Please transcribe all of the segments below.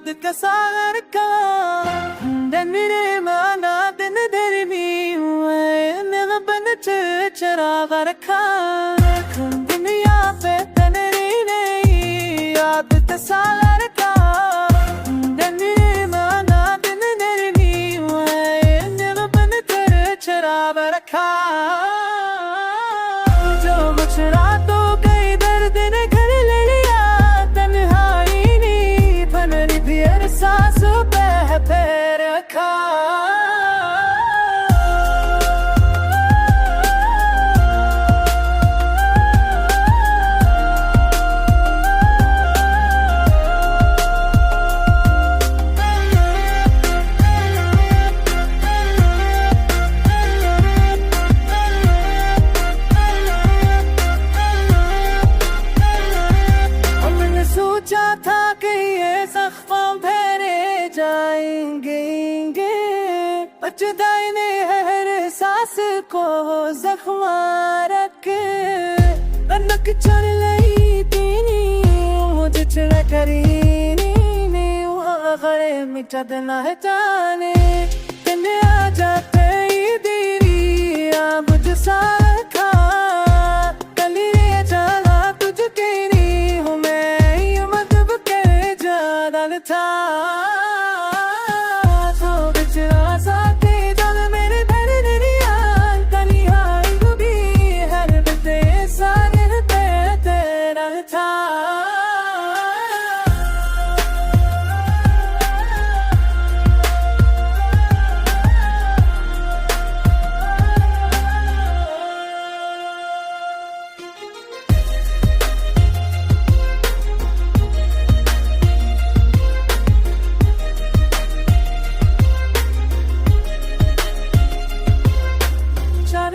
याद का सागर का दनरे माना दिन दरमी बन चरावा रखा दुनिया पे तनरे नहीं याद का सागर का दनरे माना दिन दरमी बन चरावा रखा जो कुछ रातों कई दर्द ने घर ले लिया तन्हाई नी फनरी भी एहसास पे रखा सोचा था कि ये ज़ख्म भरे जाएंगे बचदाई ने हर सांस को ज़ख्म रख अनक चल रही तीनी मुझे चढ़ करी नी गले मिटा देना है जाने तेने आ जाते ही देरी आ मुझे साखा कली रे चला तुझके था तो बिछड़ा साथे जल मेरे भर दिया तन्हाई डूबी हर बते सागर पे तेरा था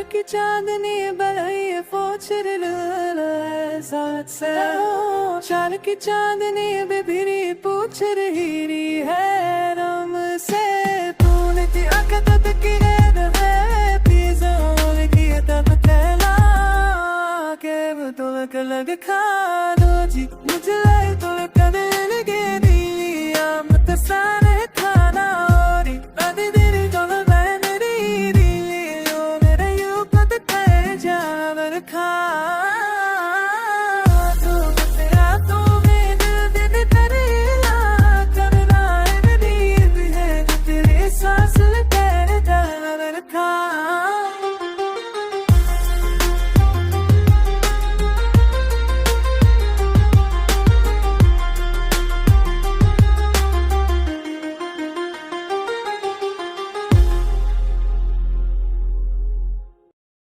की चांदनी बलाई फोचर साथ से चार की चांदनी बेबीरी पूछ रही है रम से तूने थी अकत की है पीज़ों की तब कहला के वो तो लग खा दो जी मुझे लाई तो कदे लगे दिया मत सारे खाना और आदि तेरी जो मेरी दिली जावर खा